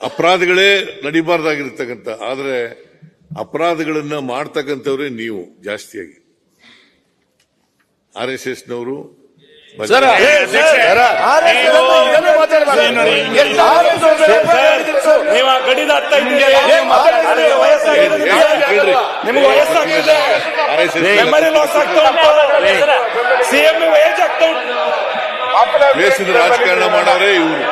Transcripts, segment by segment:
ಅಪರಾಧಗಳೇ ನಡಿಬಾರ್ದಾಗಿರ್ತಕ್ಕಂಥ, ಆದ್ರೆ ಅಪರಾಧಗಳನ್ನ ಮಾಡ್ತಕ್ಕಂಥವ್ರೆ ನೀವು ಜಾಸ್ತಿಯಾಗಿ. RSSನವರು ದೇಶದ ರಾಜಕಾರಣ ಮಾಡವ್ರೆ ಇವರು.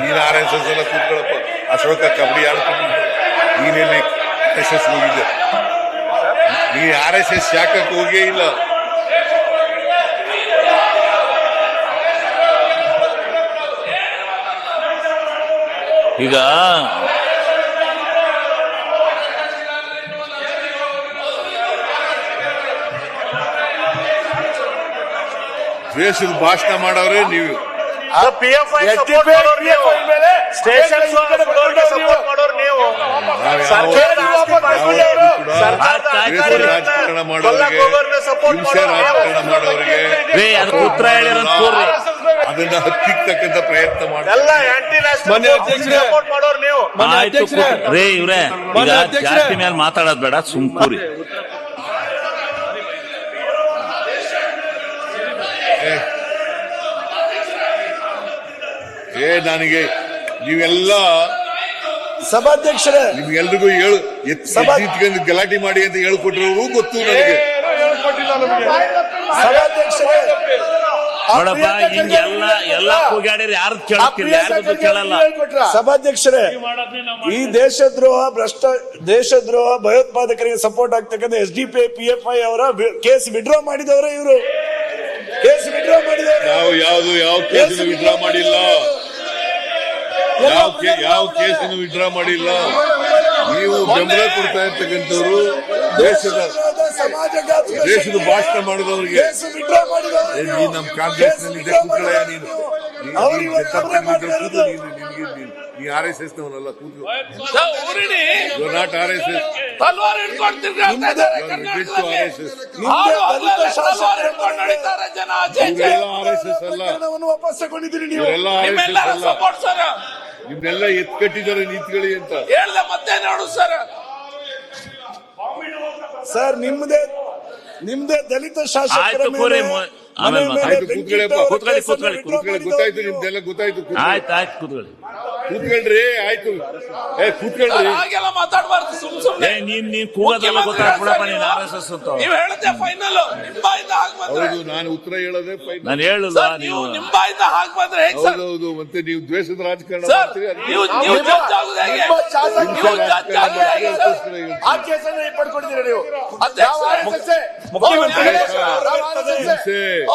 ನೀನ್ RSS ಎಲ್ಲ ಕೂತ್ಕೊಳ್ಳಪ್ಪ. ಅಶೋಕ ಕಬಡ್ಡಿ ಆಡ್ಕೊಂಡು ನೀನೆಲ್ಲಿ RSS ಹೋಗಿದ್ದೆ? ನೀ RSS ಶಾಖಕ್ಕೆ ಹೋಗೇ ಇಲ್ಲ. ಈಗ ದ್ವೇಷದ ಭಾಷಣ ಮಾಡವ್ರೆ ನೀವು. ಸ್ಟೇಷನ್ ಸಪೋರ್ಟ್ ಮಾಡೋರು ನೀವು. ರಾಜಕಾರಣ ಮಾಡೋರಿಗೆ, ಹಿಂಸೆ ರಾಜಕಾರಣ ಮಾಡೋರಿಗೆ ಉತ್ತರ ಹೇಳಿರೋ ಅದನ್ನ ಹತ್ತಿಕ್ಕತಕ್ಕಂಥ ಪ್ರಯತ್ನ ಮಾಡಿ. ಸಪೋರ್ಟ್ ಮಾಡೋರು ನೀವು. ರೇ ಇವ್ರೆ, ಈಗ ಜಾಸ್ತಿ ಮೇಲೆ ಮಾತಾಡೋದ್ ಬೇಡ, ಸುಮ್ಕೂರಿ. ನನಗೆ ನೀವೆಲ್ಲ ಸಭಾಧ್ಯಕ್ಷರೇ, ನಿಮ್ಗೆಲ್ರಿಗೂ ಎತ್ತಿಕೊಂಡು ಗಲಾಟೆ ಮಾಡಿ ಅಂತ ಹೇಳ್ಕೊಟ್ಟಿರೋರು ಗೊತ್ತು ನನಗೆ. ಸಭಾಧ್ಯಕ್ಷರೇ, ನೋಡಪ್ಪ, ಹಿಂಗೆಲ್ಲ ಕೂಗಾಡಿದ್ರೆ ಯಾರು ಕೇಳ್ತಿಲ್ಲ, ಯಾರು ಕೇಳಲ್ಲ. ಸಭಾಧ್ಯಕ್ಷರೇ, ಈ ದೇಶದ್ರೋಹ ಭಯೋತ್ಪಾದಕರಿಗೆ ಸಪೋರ್ಟ್ ಆಗ್ತಕ್ಕಂಥ SDPI PFI ಅವರ ಕೇಸ್ ವಿಡ್ರಾ ಮಾಡಿದವರೇ ಇವರು. ಕೇಸ್ ವಿಡ್ರಾ ಮಾಡಿದವರು. ಯಾವ ಕೇಸನ್ನು ವಿಡ್ರಾ ಮಾಡಿಲ್ಲ. ಯಾವ ಕೇಸನ್ನು ವಿಡ್ರಾ ಮಾಡಿಲ್ಲ. ನೀವು ಬೆಂಬಲ ಕೊಡ್ತಾ ಇರ್ತಕ್ಕಂಥವ್ರು ದೇಶದ ಭಾಷಣ ಮಾಡಿದವರಿಗೆ. ನೀನು ನಮ್ಮ ಕಾಂಗ್ರೆಸ್ ನಲ್ಲಿ ನೀನು RSSನವನಲ್ಲ. ಕೂತು ನಾಟ್ RSS. RSS ಅಲ್ಲ, ವಾಪಸ್ ತಗೊಂಡಿದ್ದೀರಿ ನೀವು. ನಿಮ್ನೆಲ್ಲ ಎತ್ಕಟ್ಟಿದ್ದಾರೆ ನೀತಿಗಳಿ ಅಂತ ಹೇಳ್ದೆ. ಮತ್ತೆ ನೋಡು ಸರ್, ನಿಮ್ದೇ ದಲಿತ ಶಾಸಕರ ಮೇಲೆ ಗೊತ್ತಾಯ್ತು, ನಿಮ್ದೆಲ್ಲ ಗೊತ್ತಾಯ್ತು. ಆಯ್ತು ಕೂತ್ಕೊಳ್ಳಿ. ಕೂತ್ಕೊಳ್ರಿ, ಆಯ್ತು. ಕೂತ್ಕೊಳ್ರಿ. ಹಾಗೆಲ್ಲ ಮಾತಾಡಬಾರ್ದು. ಸುಮ್ಮನೆ ನೀನ್ ಕೂಗೋದೆಲ್ಲ ಗೊತ್ತಾಗ್ಬಿಡಪ್ಪ, ನೀನ್ RSS ಅಂತ ನೀವು ಹೇಳದೆ ಫೈನಲ್. ನಿಂಬಾಯಿಂದ ಹೌದು, ನಾನು ಉತ್ತರ ಹೇಳೋದೇ ಫೈನಲ್. ನಾನು ಹೇಳುದ ನೀವು ನಿಂಬಾಯಿಂದ ಹಾಗೆ ಬಂದ್ರೆ ಹೇಗೆ ಸರ್? ಹೌದು, ಮತ್ತೆ ನೀವು ದ್ವೇಷದ ರಾಜಕಾರಣ ಮಾಡ್ತೀರಿ. ನೀವು ಜಡ್ಜ್ ಆಗೋದು ಹೇಗೆ? ಆ ಕೇಸನ್ನು ಪಡ್ಕೊಂಡಿದ್ದೀರಿ ನೀವು.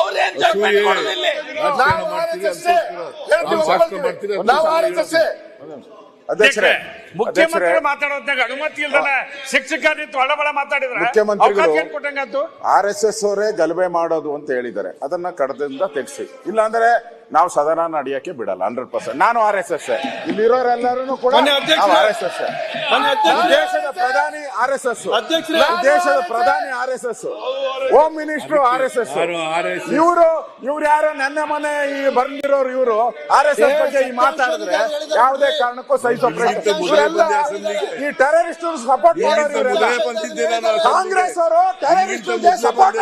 ಅವ್ರೇನ್ ಜಡ್ಜ್ಮೆಂಟ್ ಮಾಡೋದಿಲ್ಲ. ಅಧ್ಯಕ್ಷರೇ, ಮುಖ್ಯಮಂತ್ರಿ ಮಾತಾಡೋದಾಗ ಅನುಮತಿ ಇಲ್ದನೆ ಶಿಕ್ಷಕ ನಿಂತು ಒಳಬಳ ಮಾತಾಡಿದ್ರೆ ಮುಖ್ಯಮಂತ್ರಿಗಳು RSS ಅವರೇ ಗಲಭೆ ಮಾಡೋದು ಅಂತ ಹೇಳಿದ್ದಾರೆ. ಅದನ್ನ ಕಡದಿಂದ ತೆಗೆಸಿ, ಇಲ್ಲಾಂದ್ರೆ ನಾವು ಸದನ ನಡೆಯಕ್ಕೆ ಬಿಡಲ್ಲ. 100% ನಾನು RSS. ಇಲ್ಲಿರೋರೆಲ್ಲರೂ ಕೂಡ RSS. ದೇಶದ ಪ್ರಧಾನಿ RSS, ದೇಶದ ಪ್ರಧಾನಿ RSS, ಹೋಮ್ ಮಿನಿಸ್ಟರ್ RSS. ಇವ್ರು ಯಾರೋ ನೆನ್ನೆ ಮನೆ ಬಂದಿರೋರು ಇವರು RSS ಬಗ್ಗೆ ಈ ಮಾತಾಡಿದ್ರೆ ಯಾವುದೇ ಕಾರಣಕ್ಕೂ ಸಹಿಸೋ ಪ್ರಶ್ನೆ. ಈ ಟೆರರಿಸ್ಟ್ ಸಪೋರ್ಟ್ ಮಾಡೋರು ಕಾಂಗ್ರೆಸ್ ಅವರು. ಟೆರರಿಸ್ಟ್ ಸಪೋರ್ಟ್,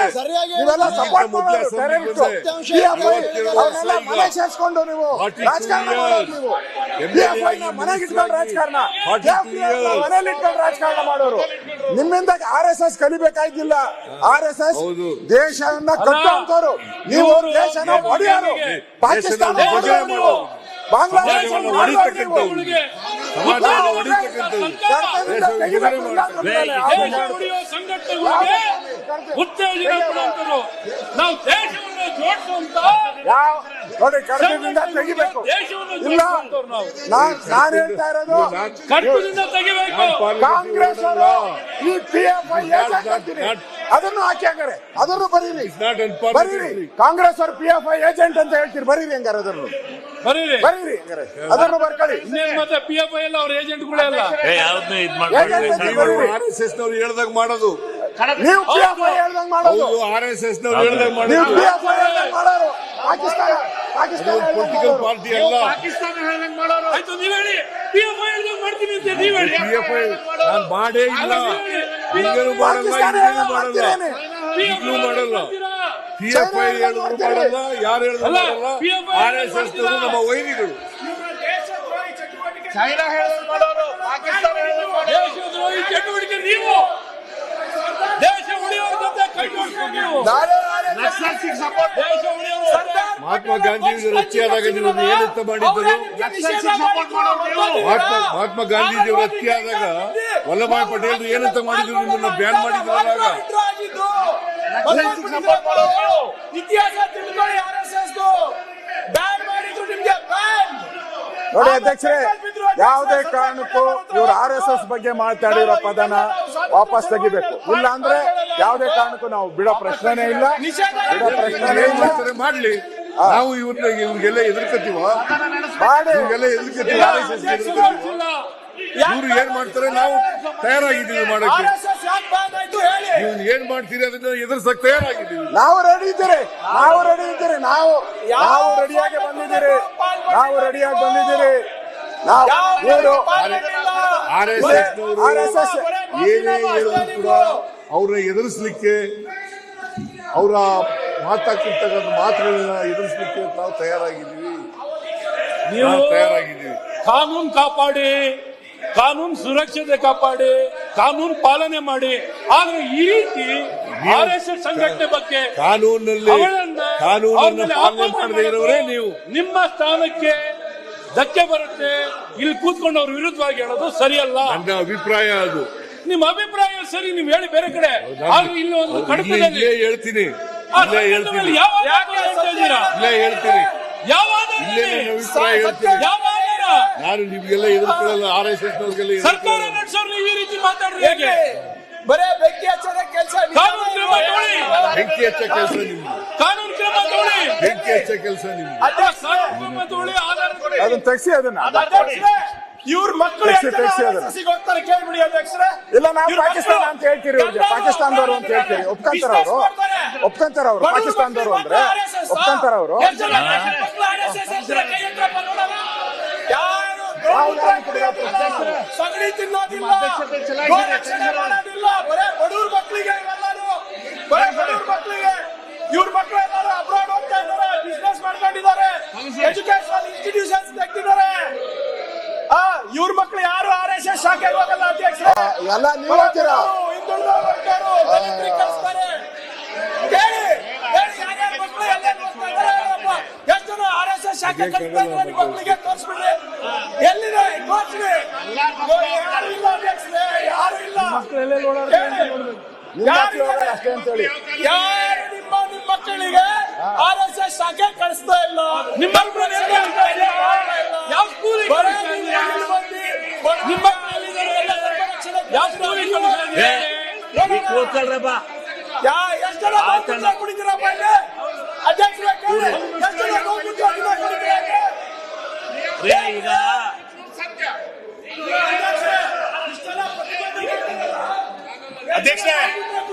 ನೀವೆಲ್ಲ ಸಪೋರ್ಟ್ ಮಾಡೋರು ಟೆರರಿಸ್ಟ್. ಮನೆ ಸೇರಿಸ್ಕೊಂಡು ನೀವು ರಾಜಕಾರಣ ಮಾಡೋರು. ನೀವು ಮನೆಗೆ ಇಟ್ಕೊಂಡು ರಾಜಕಾರಣ, ಮನೇಲಿ ಇಟ್ಕೊಂಡು ರಾಜಕಾರಣ ಮಾಡೋರು. ನಿಮ್ಮಿಂದ RSS ಕಲಿಬೇಕಾಗಿಲ್ಲ. RSS ದೇಶವನ್ನ ಕಟ್ಟುವಂತವ್ರು ನೀವು. ದೇಶನ ಒಡೆಯೋರು. ಪಾಕಿಸ್ತಾನ ನೀವು, ಬಾಂಗ್ಲಾದೇಶ ಉತ್ತೇಜನ ಕೊಡುವಂತರು. ನಾವು ದೇಶವನ್ನು ಜೋಡಿಸುವಂತ ನೋಡಿ, ಕರ್ನಾಟಕದಿಂದ ತೆಗಿಬೇಕು. ಇಲ್ಲ, ನಾನು ಹೇಳ್ತಾ ಇರೋದು ಕರ್ನಾಟಕದಿಂದ ತೆಗಿಬೇಕು. ಕಾಂಗ್ರೆಸ್ ಅವರು ಈ PFI ಅದನ್ನು ಹಾಕಿ ಹಂಗಾರೆ ಅದನ್ನು ಬರೀರಿ. ಕಾಂಗ್ರೆಸ್ ಅವರು PFI ಏಜೆಂಟ್ ಅಂತ ಹೇಳ್ತೀರಿ, ಬರೀರಿ ಹಂಗಾರೆ ಅದನ್ನು. ಬರೀರಿ ಹಂಗಾರೆ ಅದನ್ನು ಬರ್ಕೊಳ್ಳಿ. ಮತ್ತೆ PFI ಎಲ್ಲ ಅವ್ರ ಏಜೆಂಟ್ಗಳೇ ಅಲ್ಲ. ಯಾವ್ದನ್ನ ಇದ್ ಮಾಡ್ತಾರೆ RSSನವ್ರು ಹೇಳ್ದಾಗ ಮಾಡೋದು. ನೀವು PFI ಹೇಳ್ದಂಗ್ ಮಾಡೋದು, RSS ನವ್ರು ಹೇಳ್ದಂಗ್ ನೀವು ಮಾಡಿದ್ರು. PFI ಹೇಳ್ದಂಗ್ ಮಾಡೋರು. ಪಾಕಿಸ್ತಾನ ಹೇಳ್ದಂಗ್ ಪೊಲಿಟಿಕಲ್ ಮಾಡೋರು. ಪಾರ್ಟಿ ಅಲ್ಲ. ಪಾಕಿಸ್ತಾನ ಹೇಳ್ದಂಗ್ ಮಾಡೋರು. ಆಯ್ತು ನೀವ್ ಹೇಳಿ PFI ಹೇಳ್ದಂಗ್ ಮಾಡ್ತೀನಿ ಅಂತ ನೀವ್ ಹೇಳಿ. PFI ನಾನ್ ಮಾಡೇ ಇಲ್ಲ, ಹಿಂಗೇನು ಮಾಡಲ್ಲ, ಪಾಕಿಸ್ತಾನ ಹಿಂಗೇನು ಹೇಳ್ದಂಗ್ ಮಾಡಲ್ಲ, ಮಾಡ್ತೀರೇನೆ. ಈಗಲೂ ಮಾಡಲ್ಲ. PFI ಹೇಳಿದ್ರು ಮಾಡಲ್ಲ, ಯಾರು ಹೇಳಿದ್ರು ಮಾಡಲ್ಲ. RSS ನವರು ನಮ್ಮ ವೈರಿಗಳು. ಚೈನಾ ಹೇಳ್ದಂಗ್ ಮಾಡೋರು, ಪಾಕಿಸ್ತಾನ ಹೇಳ್ದಂಗ್ ಮಾಡೋರು. ದೇಶದ್ರೋಹಿ ಚಟುವಟಿಕೆ ನೀವು. ದೇಶ ಉಳಿಯೋರ ಜೊತೆ ಕೈ ಜೋಡಿಸ್ಕೊಂಡು ನೀವು. ನಕ್ಸಲ್ಸಿಗೆ ಸಪೋರ್ಟ್. ದೇಶ ಉಳಿಯೋರು. ಮಹಾತ್ಮ ಗಾಂಧೀಜಿಯವರು ಹತ್ಯೆಯಾದಾಗ ನೀವು ಏನಂತ ಮಾಡಿದ್ದರು? ಮಹಾತ್ಮ ಗಾಂಧೀಜಿಯವರು ಹತ್ಯೆಯಾದಾಗ ವಲ್ಲಭಾಯ್ ಪಟೇಲ್ ಏನಂತ ಮಾಡಿದ್ರು? ನಿಮ್ಮನ್ನ ಬ್ಯಾನ್ ಮಾಡಿದ್ರಲ್ಲ. ಇತಿಹಾಸ ತಿಳ್ಕೊಳ್ಳಿ. RSS ಬ್ಯಾನ್ ಮಾಡಿದ್ರು, ನಿಮ್ಗೆ ಬ್ಯಾನ್. ನೋಡಿ ಅಧ್ಯಕ್ಷರೇ, ಯಾವುದೇ ಕಾರಣಕ್ಕೂ ಇವರು RSS ಬಗ್ಗೆ ಮಾತಾಡಿರೋ ಪದನ ವಾಪಸ್ ತೆಗಿಬೇಕು. ಇಲ್ಲ ಅಂದ್ರೆ ಯಾವುದೇ ಕಾರಣಕ್ಕೂ ನಾವು ಬಿಡೋ ಪ್ರಶ್ನೆನೇ ಇಲ್ಲ, ಬಿಡೋ ಪ್ರಶ್ನೆನೇ ಏನ್ ಇಲ್ಲ. ಮಾಡ್ತಾರೆ ಮಾಡ್ಲಿ, ನಾವು ಇವ್ರಿಗೆಲ್ಲ ಎದುರ್ಕತ್ತೀವ, ಮಾಡಿ ಇವ್ರಿಗೆಲ್ಲ ಎದುರ್ಕತ್ತೀವಿ, RSS ಗೆ ಎದುರ್ಕತ್ತೀವ. ಇವ್ರು ಏನ್ ಮಾಡ್ತಾರೆ ನಾವು ತಯಾರಾಗಿದ್ದೀವಿ ಮಾಡಕ್ಕೆ. RSS ಯಾಕೆ ಬ್ಯಾನ್ ಆಯ್ತು ಹೇಳಿ. ನೀವು ಏನ್ ಮಾಡ್ತೀರಿ ಅದನ್ನ ಎದುರ್ಸಕ್ ತಯಾರಾಗಿದ್ದೀವಿ. ನಾವು ರೆಡಿ ಇದ್ದೀರಿ, ನಾವು ರೆಡಿ ಇದ್ದೀರಿ, ನಾವು ರೆಡಿಯಾಗಿ ಬಂದಿದ್ದೀರಿ, ನಾವು ರೆಡಿಯಾಗಿ ಬಂದಿದ್ದೀರಿ. ನಾವು ಇವರು RSS ನವರು RSS ಏನೇ ಹೇಳಿದ್ರು ಕೂಡ ಅವ್ರನ್ನ ಎದುರಿಸಲಿಕ್ಕೆ, ಅವರ ಮಾತಾಡ್ತಿರ್ತಕ್ಕಂಥ ಮಾತುಗಳನ್ನ ಎದುರಿಸಲಿಕ್ಕೆ ನಾವು ತಯಾರಾಗಿದ್ದೀವಿ. ತಯಾರಾಗಿದ್ದೀವಿ. ಕಾನೂನು ಕಾಪಾಡಿ, ಕಾನೂನು ಸುರಕ್ಷತೆ ಕಾಪಾಡಿ, ಕಾನೂನು ಪಾಲನೆ ಮಾಡಿ. ಆದ್ರೆ ಈ ರೀತಿ RSS ಸಂಘಟನೆ ಬಗ್ಗೆ ಕಾನೂನಲ್ಲಿ ಕಾನೂನನ್ನು ಪಾಲನೆ ಮಾಡದೇ ಇರೋರೇ ನೀವು. ನಿಮ್ಮ ಸ್ಥಾನಕ್ಕೆ ಧಕ್ಕೆ ಬರುತ್ತೆ. ಇಲ್ಲಿ ಕೂತ್ಕೊಂಡು ಅವ್ರ ವಿರುದ್ಧವಾಗಿ ಹೇಳೋದು ಸರಿಯಲ್ಲ. ನನ್ನ ಅಭಿಪ್ರಾಯ ಅದು. ನಿಮ್ಮ ಅಭಿಪ್ರಾಯ ಸರಿ, ನೀವು ಹೇಳಿ ಬೇರೆ ಕಡೆ. ಆದ್ರೆ ಇಲ್ಲಿ ಒಂದು ಕಡಪದಲ್ಲಿ ಇಲ್ಲೇ ಹೇಳ್ತೀನಿ, ಇಲ್ಲೇ ಹೇಳ್ತೀನಿ, ಯಾವ ಹೇಳ್ತೀರಾ? ಇಲ್ಲೇ ಹೇಳ್ತೀನಿ, ಯಾವ ಇಲ್ಲೇ ನನ್ನ ಅಭಿಪ್ರಾಯ ಹೇಳ್ತೀನಿ. ಯಾವ ನಾನು ನಿಮ್ಗೆಲ್ಲ ಎದುರ್ಕೊಳ್ಳಲ್ಲ. RSS ನವ್ರಿಗೆಲ್ಲ ಸರ್ಕಾರ ನಡೆಸೋರು ನೀವು ಈ ರೀತಿ ಮಾತಾಡ್ರಿ ಹೇಗೆ? ಬರೇ ಬೆಂಕಿ ಹಚ್ಚೋದೇ ಕೆಲಸ. ಕಾನೂನು ಕ್ರಮ ತಗೊಳ್ಳಿ. ಬೆಂಕಿ ಹಚ್ಚ ಕೆಲಸ ನಿಮ್ದು, ಕಾನೂನು ಕ್ರಮ ತಗೊಳ್ಳಿ. ಬೆಂಕಿ ಹಚ್ಚ ಕೆಲಸ ನಿಮ್ದು. ಕಾನೂನು ಕ್ರಮ ತಗೊಳ್ಳಿ. ಆಧಾರ ಕೊಡಿ. ಅದನ್ನ ತೆಗ್ಸಿ, ಅದನ್ನ ಇವ್ರ ಮಕ್ಕಳು ತೆಗ್ಸಿ ಅದನ್ನ. ಹೋಗ್ತಾರೆ, ಕೇಳ್ಬಿಡಿ ಅಧ್ಯಕ್ಷರೇ. ಇಲ್ಲ, ನಾವು ಪಾಕಿಸ್ತಾನ ಅಂತ ಹೇಳ್ತೀರಿ, ಇವ್ರಿಗೆ ಪಾಕಿಸ್ತಾನದವರು ಅಂತ ಹೇಳ್ತೀರಿ. ಒಪ್ಕೊಂತಾರ ಅವರು, ಒಪ್ಕೊಂತಾರ ಅವರು, ಪಾಕಿಸ್ತಾನದವರು ಅಂದ್ರೆ ಒಪ್ಕೊಂತಾರ ಅವರು. ಸಗಣಿ ತಿನ್ನೋದಿಲ್ಲ, ಗೋರಕ್ಷಣೆ ಮಾಡೋದಿಲ್ಲ. ಬರೇ ಬಡವ್ರ ಮಕ್ಕಳಿಗೆ ಇವೆಲ್ಲರೂ, ಬರೇ ಬಡವ್ರ ಮಕ್ಕಳಿಗೆ. ಇವ್ರ ಮಕ್ಕಳು ಎಲ್ಲರೂ ಅಬ್ರಾಡ್ ಹೋಗ್ತಾ ಇದ್ದಾರೆ, ಬಿಸ್ನೆಸ್ ಮಾಡ್ಕೊಂಡಿದ್ದಾರೆ, ಎಜುಕೇಶನಲ್ ಇನ್ಸ್ಟಿಟ್ಯೂಷನ್ಸ್ ತೆಗ್ದಿದ್ದಾರೆ. ಇವ್ರ ಮಕ್ಕಳು ಯಾರು RSS ಶಾಖೆಗೆ ಹೋಗಲ್ಲ ಅಧ್ಯಕ್ಷರೇ. ಎಲ್ಲ ನೀವು ಹೇಳ್ತೀರಾ? ಹಿಂದುಳಿದ ವರ್ಗರು, ದಲಿತರಿಗೆ ಕಳಿಸ್ತಾರೆ. ಹೇಳಿ ಯಾರ್ಯಾರ ಮಕ್ಕಳು ಎಲ್ಲೆಲ್ಲಿ ಹೋಗ್ತಾ ಇದ್ದಾರೆ ಹೇಳಪ್ಪ. ಎಷ್ಟು ಜನ RSS ಶಾಖೆ ಕಳಿಸ್ತಾ ಇದ್ದಾರೆ ನಿಮ್ಮ ಮಕ್ಕಳಿಗೆ ತೋರಿಸ್ಬಿಡ್ರಿ. ಎಲ್ಲಿದೆ ತೋರಿಸ್ರಿ. ಯಾರು ಇಲ್ಲ ಅಧ್ಯಕ್ಷರೇ, ಯಾರು ಇಲ್ಲ. ಅಷ್ಟೇ ಅಂತ ಹೇಳಿ. ಯಾರು ನಿಮ್ಮ ಮಕ್ಕಳಿಗೆ RSS ಶಾಖೆ ಕಳಿಸ್ತಾ ಇಲ್ಲ. ನಿಮ್ಮ ಯಾವ ಸ್ಕೂಲಿಗೆ ನಿಮ್ಮ ಯಾವ ಸ್ಕೂಲಿಗೆ ಕೂತ್ಕೊಳ್ರಪ್ಪ. ಎಷ್ಟು ಜನ ಗೋಮೂತ್ರ ಕುಡಿತೀರಪ್ಪ ಇಲ್ಲಿ? ಅಧ್ಯಕ್ಷರೇ ಕೇಳಿ, ಎಷ್ಟು ಜನ ಗೋಮೂತ್ರ ಕುಡಿತೀರ? ಈಗ ಅಧ್ಯಕ್ಷ,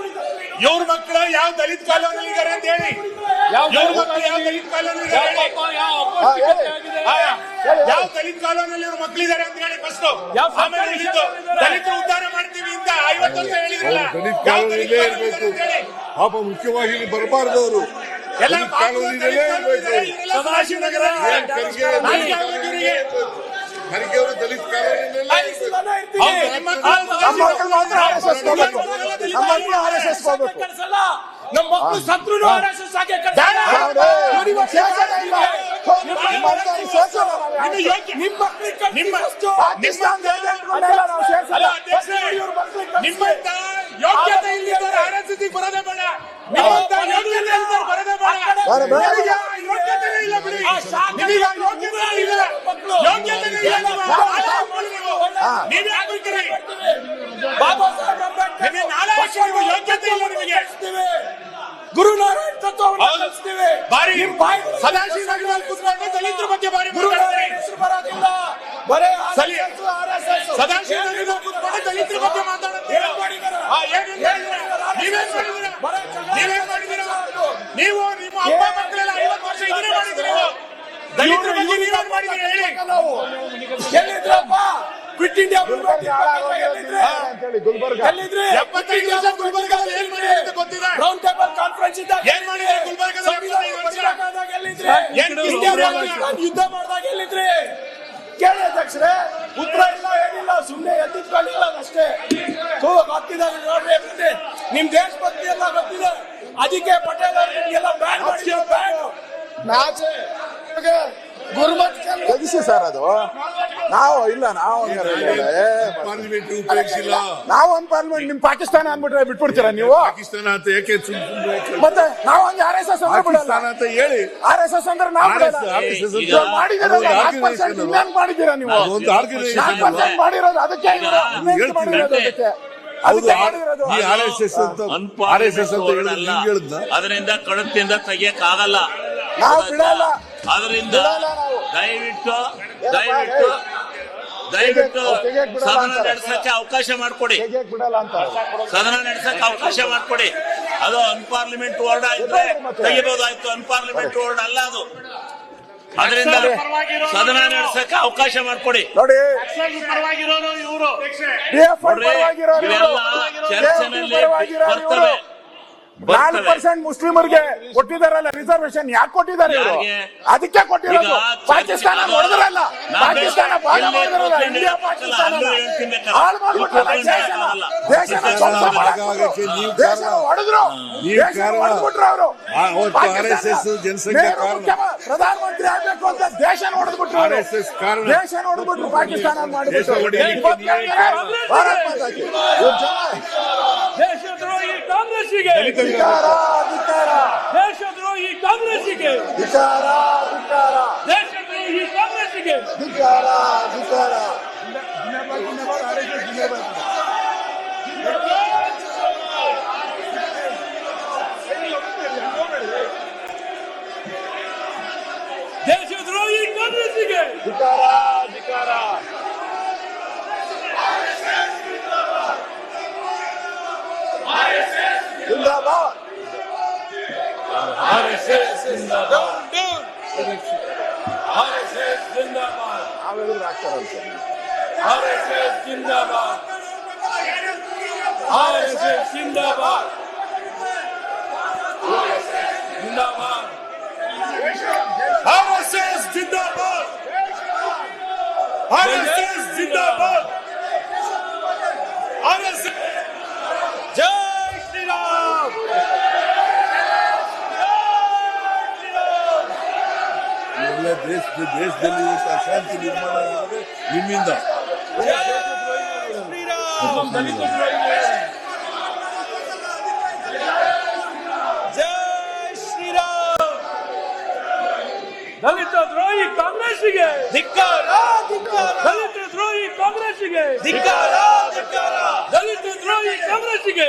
ಇವ್ರ ಮಕ್ಕಳು ಯಾವ ದಲಿತ ಕಾಲೋನಿ ಇದ್ದಾರೆ ಅಂತ ಹೇಳಿ. ಇವ್ರ ಮಕ್ಕಳು ಯಾವ ದಲಿತ ಕಾಲೋನಿ ಇದ್ದಾರೆ, ಯಾವ ದಲಿತ ಕಾಲೋನಿಯಲ್ಲಿ ಇವ್ರ ಮಕ್ಕಳಿದ್ದಾರೆ ಅಂತ ಹೇಳಿ ಫಸ್ಟ್. ಆಮೇಲೆ ದಲಿತರು ಉದ್ಧಾರ ಮಾಡ್ತೀವಿ ಅಂತ 50 ವರ್ಷ ಹೇಳಿದ್ರಲ್ಲ, ದಲಿತ ಕಾಲೋನಿಯಲ್ಲೇ ಇರಬೇಕು. ಪಾಪ ಮುಖ್ಯವಾಗಿ ಇಲ್ಲಿ ಬರಬಾರ್ದು ಅವರು. ಎಲ್ಲ ಕಾಲೋನಿಯಲ್ಲೇ ಇರಬೇಕು. ಸದಾಶಿವನಗರ ಖರ್ಗೆ ಅವರು ದಲಿತ ಕಾಲೋನಿಯಲ್ಲೇ ಇರಬೇಕು. ನಮ್ಮ ಮಕ್ಕಳು ಮಾತ್ರ RSS ಹೋಗ್ಬೇಕು, ನಮ್ಮ ಮಕ್ಕಳು RSS ಹೋಗ್ಬೇಕು. ನಮ್ಮ ಮಕ್ಕಳು ಸತ್ರು RSS ಶಾಖೆ ಕಳಿಸ್ತಾರೆ. ನಿಮ್ಮಂತ ಯೋಗ್ಯತೆ ಇಲ್ಲದವರು RSS ಬರೋದೇ ಬೇಡ. ನಿಮ್ಮಂತ ಯೋಗ್ಯತೆ ಇಲ್ಲದವರು ಬರೋದೇ ಬೇಡ. ಯೋಗ್ಯತೆ ಇಲ್ಲ ಬಿಡಿ, ನಿಮಗೆ ಯೋಗ್ಯತೆ ಇಲ್ಲ, ಯೋಗ್ಯತೆ ಇಲ್ಲ. ನೀವೇ ಆಗ್ಬೇಕ್ರಿ. ಬಾಬಾ ಸಾಹೇಬ್ ಅಂಬೇಡ್ಕರ್ ನಿಮಗೆ 4 ವರ್ಷ ಯೋಗ್ಯತೆ ಇಲ್ಲ ನಿಮಗೆ. ಗುರುನಾರಾಯಣ್ ತತ್ವವನ್ನು ಕಲಿಸ್ತೀವಿ. ಬಾರಿ ಸದಾಶಿವನಗರದಲ್ಲಿ ಕೂತ್ಕೊಂಡು ದಲಿತರ ಬಗ್ಗೆ ಬಾರಿ ಮಾತಾಡ್ತಾರೆ. ಬರೋದಿಲ್ಲ, ಬರೇ ಸದಾಶಿವನಗರದಲ್ಲಿ ಕೂತ್ಕೊಂಡು ದಲಿತರ ಬಗ್ಗೆ ಮಾತಾಡುತ್ತೀರಾ? ಏನ್ ಮಾಡಿದ್ದಾರೆ? ನೀವೇನ್ ಮಾಡಿದ್ದೀರಾ? ನೀವು ನಿಮ್ಮ ಅಪ್ಪ ಮಕ್ಕಳೆಲ್ಲ 50 ವರ್ಷ ಇದನ್ನೇ ಮಾಡಿದ್ದೀರಿ. ನೀವು ದಲಿತರ ಬಗ್ಗೆ ನೀವೇನ್ ಮಾಡಿದ್ದೀರಿ ಹೇಳಿ? ನಾವು ಎಲ್ಲಿದ್ರಪ್ಪ? ಕ್ವಿಟ್ ಇಂಡಿಯಾ ಮೂವ್ಮೆಂಟ್ ಅಂತೇಳಿ ಗುಲ್ಬರ್ಗ ಎಲ್ಲಿದ್ರಿ? 75 ವರ್ಷ ಗುಲ್ಬರ್ಗದಲ್ಲಿ ಏನ್ ಮಾಡಿದ್ದೀರಿ ಅಂತ ಗೊತ್ತಿದೆ. ರೌಂಡ್ ಟೇಬಲ್ ಕಾನ್ಫರೆನ್ಸ್ ಇದ್ದಾಗ ಏನ್ ಮಾಡಿದ್ದೀರಿ ಗುಲ್ಬರ್ಗದಲ್ಲಿ? ಎಲ್ಲಿದ್ರಿ? ಏನ್ ಇಂಡಿಯಾ ಪಾಕಿಸ್ತಾನ ಯುದ್ಧ ಮಾಡಿದಾಗ ಎಲ್ಲಿದ್ರಿ? ಕೇಳಿ ಅಧ್ಯಕ್ಷರೇ, ಉತ್ತರ ಇಲ್ಲ ಏನಿಲ್ಲ, ಸುಮ್ಮನೆ ಎದ್ದಿಟ್ಕೊಂಡಿಲ್ಲ ಅಷ್ಟೇ. ಗೊತ್ತಿದ್ದಾರೆ ನೋಡ್ರಿ, ಮುಂದೆ ನಿಮ್ ದೇಶಭಕ್ತಿ ಎಲ್ಲ ಗೊತ್ತಿದೆ. ಅದಕ್ಕೆ ಪಟೇಲ್ ಅವರು ನಿಮ್ಗೆಲ್ಲ ಬ್ಯಾನ್ ಮಾಡಿದ್ರು. ಗುರುಮತ್ ತೆಗಿಸಿ ಸರ್ ಅದು. ನಾವು ಇಲ್ಲ, ನಾವು ಪಾರ್ಲಿಮೆಂಟ್ ಉಪಯೋಗಿಸಿಲ್ಲ. ನಾವು ಒಂದು ಪಾರ್ಲಿಮೆಂಟ್ ನಿಮ್ ಪಾಕಿಸ್ತಾನ ಅಂದ್ಬಿಟ್ರೆ ಬಿಟ್ಬಿಡ್ತೀರಾ ನೀವು? ಪಾಕಿಸ್ತಾನ ಅಂತ ಯಾಕೆ ಸುಮ್ಮನೆ ಮತ್ತೆ ನಾವು ಹಂಗೆ RSS ಅಂದ್ರೆ ಬಿಡಲ್ಲ. ಪಾಕಿಸ್ತಾನ ಅಂತ ಹೇಳಿ RSS ಅಂದ್ರೆ ನಾವು ಬಿಡಲ್ಲ. ಈಗ ಮಾಡಿದ್ದೀರಾ 4% ಇನ್ನೇನ್ ಮಾಡಿದ್ದೀರಾ ನೀವು? ಒಂದು ಆರ್ಗನೈಸೇಷನ್ 4% ಮಾಡಿರೋದು ಅದಕ್ಕೆ ಇವ್ರು ಇನ್ನೇನ್ ಮಾಡಿರೋದು ಅದಕ್ಕೆ? ಅದಕ್ಕೆ ಮಾಡಿರೋದು. ಈ RSS ಅಂತ RSS ಅಂತ ಹೇಳಿದ್ರೆ ಹಿಂಗ್ ಹೇಳಿದ್ನ? ಅದರಿಂದ ಕಡತದಿಂದ ತೆಗಿಯಕ್ ಆಗಲ್ಲ. ನಾವು ಬಿಡಲ್ಲ. ಅದರಿಂದ ಬಿಡಲ್ಲ ನಾವು. ದಯವಿಟ್ಟು ತೆಗಿಯಕ್ ಬಿಡಲ್ಲ ಸದನ ಅಂತಾರೆ. ನಡೆಸಕ್ಕೆ ಅವಕಾಶ ಮಾಡಿಕೊಡಿ. ತೆಗಿಯಕ್ ಬಿಡಲ್ಲ ಅಂತ. ಸದನ ನಡೆಸಕ್ಕೆ ಅವಕಾಶ ಮಾಡಿಕೊಡಿ. ಅದು ಅನ್ಪಾರ್ಲಿಮೆಂಟ್ ವರ್ಡ್ ಆಯ್ತು, ತೆಗಿಬಹುದಾಯ್ತು. ಅನ್ಪಾರ್ಲಿಮೆಂಟ್ ವರ್ಡ್ ಅಲ್ಲ ಅದು. ಅದರಿಂದ ಸದನ ನಡೆಸಕ್ಕೆ ಅವಕಾಶ ಮಾಡಿಕೊಡಿ. ನೋಡಿ, ಪರವಾಗಿರೋರು ಇವರು DF ನೋಡ್ರಿ, ಪರವಾಗಿರೋರು ಇವ್ರು. ಇವೆಲ್ಲ ಚರ್ಚೆನಲ್ಲಿ ಪರವಾಗಿರೋರು ಇವ್ರು. ಬರ್ತವೆ. 4% ಮುಸ್ಲಿಮರಿಗೆ ಕೊಟ್ಟಿದಾರಲ್ಲ ರಿಸರ್ವೇಶನ್, ಯಾಕೆ ಕೊಟ್ಟಿದ್ದಾರೆ ಇವರು? ಯಾರಿಗೆ? ಅದಕ್ಕೆ ಕೊಟ್ಟಿರೋದು. ಈಗ ಪಾಕಿಸ್ತಾನ ಚರ್ಚೆ ಹೊಡೆದ್ರಲ್ಲ, ನಾನು ಪಾಕಿಸ್ತಾನ ಭಾಗ ಇಲ್ಲೇ ಮಾಡಿದ್ರಲ್ಲ, ಕೂತ್ಕೊಂಡು ಇಂಡಿಯಾ ಹೇಳಕ್ಕಾಗಲ್ಲ, ಪಾಕಿಸ್ತಾನ ಅಲ್ಲೂ ಹೇಳ್ತೀನಿ ಬೇಕಾದ್ರೆ. ಹಾಳು ಮಾಡ್ಬಿಟ್ರಲ್ಲ ದೇಶನ. ದೇಶನ ಧ್ವಂಸ ಮಾಡಾಕ್ಬಿಟ್ರು. ನೀವು ದೇಶನ ಹೊಡೆದ್ರು, ನೀವು ದೇಶನ ಕಾರಣ. ಹೊಡೆದ್ಬಿಟ್ರು ಅವರು. ಅವತ್ತು RSS ಜನಸಂಖ್ಯೆ ಕಾರಣ. ಪ್ರಧಾನಮಂತ್ರಿ ಆಗ್ಬೇಕು ಅಂತ ದೇಶನ ಹೊಡೆದ್ಬಿಟ್ರು ಅವರು. RSS ಕಾರಣ. ದೇಶನ ಹೊಡೆದ್ಬಿಟ್ರು, ಪಾಕಿಸ್ತಾನ ಮಾಡಿಬಿಟ್ರು. ದೇಶ ಹೊಡೆಯಲಿಕ್ಕೆ ಭಾರತ್ ಮಾತಾ ಕಿ. ಇವ್ರು ಜನ ದೇಶದ್ರೋಹಿ ಕಾಂಗ್ರೆಸ್ಸಿಗೆ, ಧಿಕ್ಕಾರ, ಧಿಕ್ಕಾರ, ದೇಶದ್ರೋಹಿ ಕಾಂಗ್ರೆಸ್ಸಿಗೆ, ಧಿಕ್ಕಾರ, ಧಿಕ್ಕಾರ, ದೇಶದ್ರೋಹಿ ಕಾಂಗ್ರೆಸ್ಸಿಗೆ. ಧಿಕ್ಕಾರ, ಧಿಕ್ಕಾರ. ದೇಶದ್ರೋಹಿ ಕಾಂಗ್ರೆಸ್ಸಿಗೆ. ಧಿಕ್ಕಾರ, ಧಿಕ್ಕಾರ. ಜಿಂದಾಬಾದ್. ನಾವೆಲ್ಲರೂ ಆಗ್ತಾರಲ್ಲ ಸರ್. ಜೈ ಶ್ರೀರಾಮ್. ಎಲ್ಲ ದೇಶದಲ್ಲಿ ಇವತ್ತು ಅಶಾಂತಿ ನಿರ್ಮಾಣ ಆಗಿರೋದು ನಿಮ್ಮಿಂದ. ದಲಿತ ದ್ರೋಹಿ ಕಾಂಗ್ರೆಸ್ಸಿಗೆ ಧಿಕ್ಕಾರ, ದಲಿತ ದ್ರೋಹಿ ಕಾಂಗ್ರೆಸ್ಸಿಗೆ ಧಿಕ್ಕಾರ, ದಲಿತ ದ್ರೋಹಿ ಕಾಂಗ್ರೆಸ್ಸಿಗೆ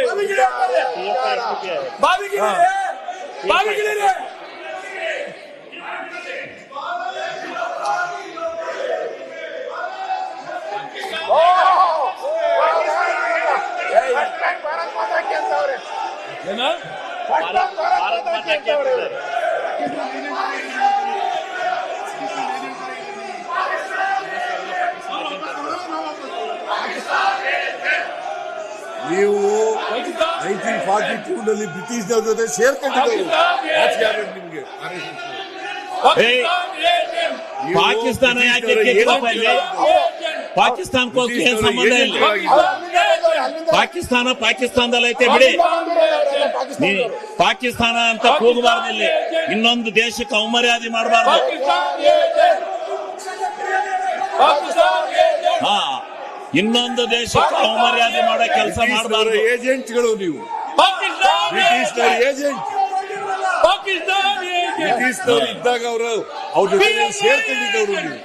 ಬಾವಿಗಿಳಿರಿ, ಬಾವಿಗಿಳಿರಿ. ಭಾರತ್ ಮಾತಾ ಕಿ ಅಂತವ್ರೆ. ಏನ? ಭಾರತ್ ಮಾತಾ ಕಿ ಅಂತವ್ರೆ. ನೀವು 1942 ನಲ್ಲಿ ಬ್ರಿಟಿಷ್ನವ್ರ ಜೊತೆ ಸೇರ್ಕೊಂಡಿದ್ದವರು. ನಾಚಿಕೆ ಆಗ್ಬೇಕು ನಿಮ್ಗೆ. ನೀವು ಪಾಕಿಸ್ತಾನ ಯಾಕೆ ಬ್ರಿಟಿಷ್ನವರ ಕೇಳಪ್ಪ ಇಲ್ಲಿ? ಪಾಕಿಸ್ತಾನಕ್ಕೆ ಹೋಗಿ ಏನ್ ಸಂಬಂಧ ಇಲ್ಲ. ಪಾಕಿಸ್ತಾನದಲ್ಲಿ ಐತೆ ಬಿಡಿ. ನೀ ಪಾಕಿಸ್ತಾನ ಅಂತ ಕೂಗಬಾರ್ದು ಇಲ್ಲಿ. ಇನ್ನೊಂದು ದೇಶಕ್ಕೆ ಅವಮರ್ಯಾದೆ ಮಾಡಬಾರ್ದು. ಹಾ, ಇನ್ನೊಂದು ದೇಶಕ್ಕೆ ಅವಮರ್ಯಾದೆ ಮಾಡೋ ಕೆಲಸ ಮಾಡಬಾರ್ದು. ಏಜೆಂಟ್ಗಳು ನೀವು. ಬ್ರಿಟಿಷ್ನವರ ಏಜೆಂಟ್. ಬ್ರಿಟಿಷ್ನವ್ರು ಇದ್ದಾಗ ಅವ್ರ ಜೊತೆ ಸೇರ್ಕೊಂಡಿದ್ದವರು ನೀವು.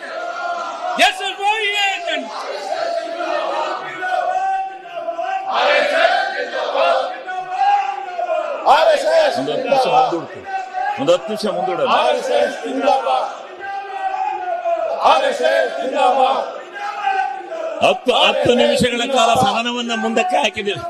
ಒಂದು 10 ನಿಮಿಷ ಮುಂದೂಡೋಣ. 10 ನಿಮಿಷಗಳ ಕಾಲ ಸದನವನ್ನ ಮುಂದಕ್ಕೆ ಹಾಕಿದ್ದೀವಿ.